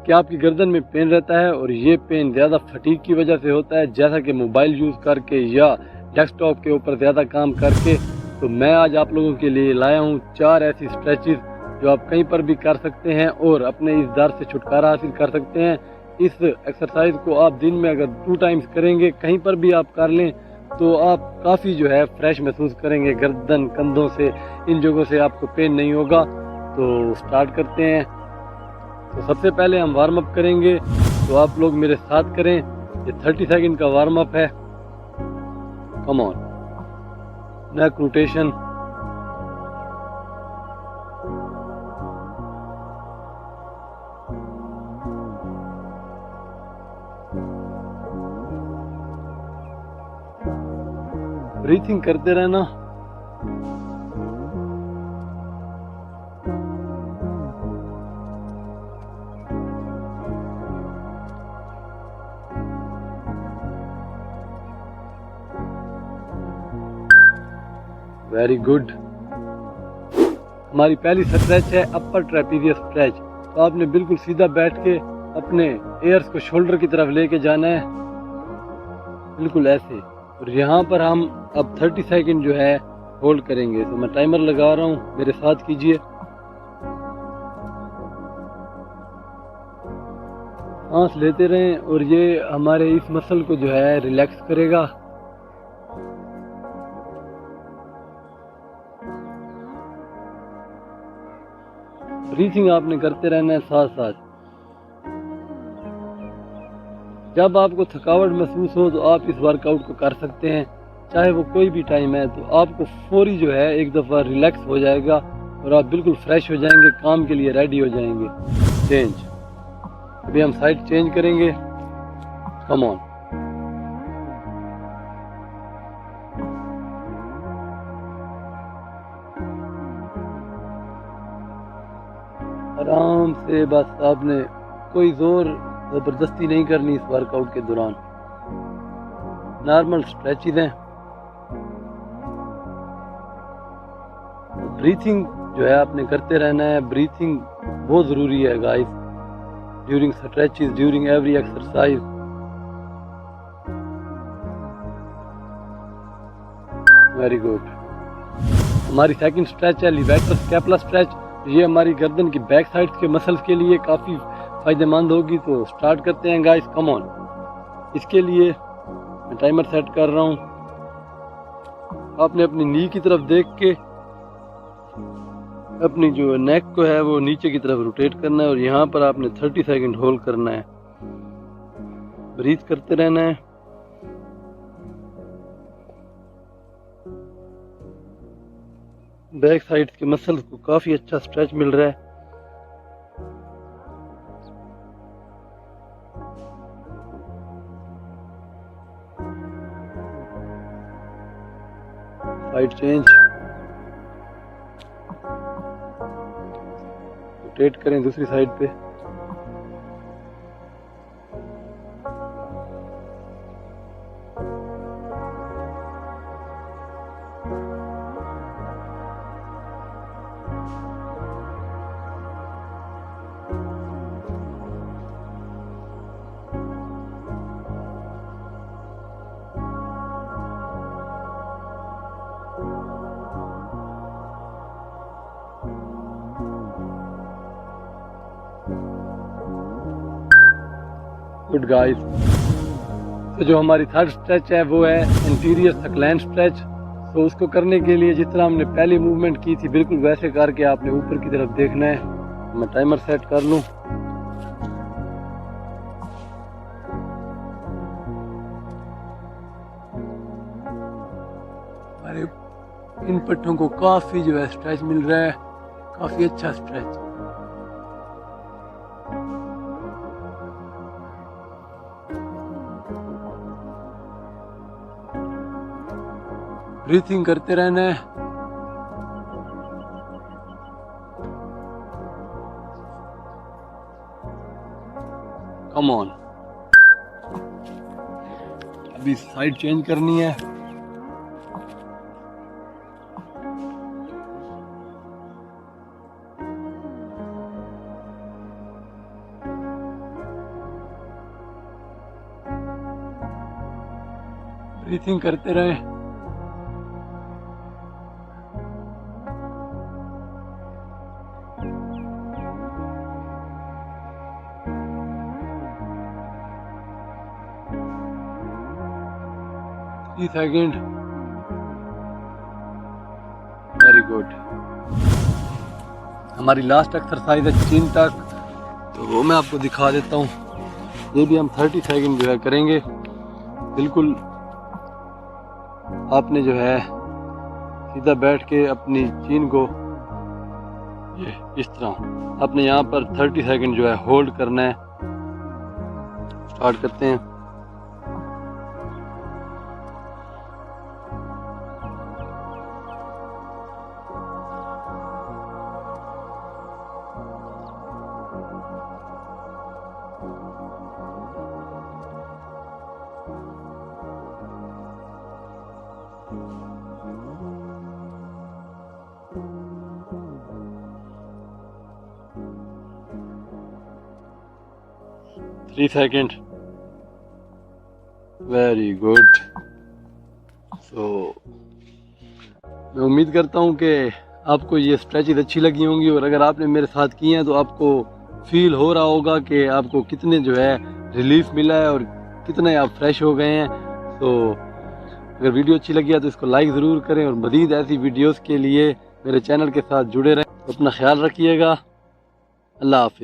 कि आपकी गर्दन में पेन रहता है और ये पेन ज़्यादा फटीग की वजह से होता है, जैसा कि मोबाइल यूज़ करके या डेस्कटॉप के ऊपर ज़्यादा काम करके। तो मैं आज आप लोगों के लिए लाया हूँ 4 ऐसी स्ट्रेचेस जो आप कहीं पर भी कर सकते हैं और अपने इस दर्द से छुटकारा हासिल कर सकते हैं। इस एक्सरसाइज को आप दिन में अगर 2 टाइम्स करेंगे, कहीं पर भी आप कर लें, तो आप काफ़ी जो है फ्रेश महसूस करेंगे। गर्दन, कंधों से, इन जगहों से आपको पेन नहीं होगा। तो स्टार्ट करते हैं। तो सबसे पहले हम वार्म अप करेंगे, तो आप लोग मेरे साथ करें। ये 30 सेकंड का वार्म अप है। Come on. Neck rotation, breathing करते रहना। Very good. हमारी पहली स्ट्रेच है अपर ट्रेपीजियस स्ट्रेच। तो आपने बिल्कुल सीधा बैठ के अपने एयर्स को शोल्डर की तरफ लेके जाना है, बिल्कुल ऐसे। और यहाँ पर हम अब 30 सेकंड जो है होल्ड करेंगे। तो मैं टाइमर लगा रहा हूँ, मेरे साथ कीजिए। सांस लेते रहें और ये हमारे इस मसल को जो है रिलैक्स करेगा। ब्रीथिंग आपने करते रहना है साथ साथ। जब आपको थकावट महसूस हो तो आप इस वर्कआउट को कर सकते हैं, चाहे वो कोई भी टाइम है। तो आपको फौरी जो है एक दफ़ा रिलैक्स हो जाएगा और आप बिल्कुल फ्रेश हो जाएंगे, काम के लिए रेडी हो जाएंगे। चेंज। अभी हम साइड चेंज करेंगे। Come on. आराम से, बस आपने कोई जोर ज़बरदस्ती नहीं करनी इस वर्कआउट के दौरान। नॉर्मल स्ट्रेचेज हैं। ब्रीथिंग जो है आपने करते रहना है। ब्रीथिंग बहुत ज़रूरी है guys, during stretches, during every exercise. Very good. हमारी सेकंड स्ट्रेच है लिवेटर स्कैपुला स्ट्रेच। ये हमारी गर्दन की बैक साइड के मसल्स के लिए काफ़ी फ़ायदेमंद होगी। तो स्टार्ट करते हैं गाइस, कम ऑन। इसके लिए मैं टाइमर सेट कर रहा हूँ। आपने अपनी नी की तरफ देख के अपनी जो नेक को है वो नीचे की तरफ रोटेट करना है और यहाँ पर आपने 30 सेकंड होल्ड करना है। ब्रीथ करते रहना है। बैक साइड के मसल्स को काफ़ी अच्छा स्ट्रेच मिल रहा है। Side change. रोटेट करें दूसरी साइड पे। Good guys. तो जो हमारी थर्ड स्ट्रेच है वो है इंटीरियर सक्लेंट स्ट्रेच। तो उसको करने के लिए जिस तरह हमने पहली मूवमेंट की थी, बिल्कुल वैसे करके आपने ऊपर की तरफ देखना है। मैं टाइमर सेट कर लूँ। हमारे इन पट्टों को काफ़ी जो है स्ट्रेच मिल रहा है, काफ़ी अच्छा स्ट्रेच। ब्रीथिंग करते रहना है। Come on. अभी साइड चेंज करनी है। ब्रीथिंग करते रहें। सेकंड। Very good. हमारी लास्ट एक्सरसाइज है चिन टक, तो वो मैं आपको दिखा देता हूँ। ये भी हम 30 सेकंड जो है करेंगे। बिल्कुल आपने जो है सीधा बैठ के अपनी चीन को ये इस तरह आपने यहाँ पर 30 सेकंड जो है होल्ड करना है। स्टार्ट करते हैं। Three second. Very good. तो मैं उम्मीद करता हूँ कि आपको ये स्ट्रेचेज अच्छी लगी होंगी, और अगर आपने मेरे साथ की हैं तो आपको फील हो रहा होगा कि आपको कितने जो है रिलीफ मिला है और कितने आप फ्रेश हो गए हैं। तो अगर वीडियो अच्छी लगी है तो इसको लाइक ज़रूर करें, और मज़ीद ऐसी वीडियोस के लिए मेरे चैनल के साथ जुड़े रहें। अपना ख्याल रखिएगा। अल्लाह हाफ़िज़।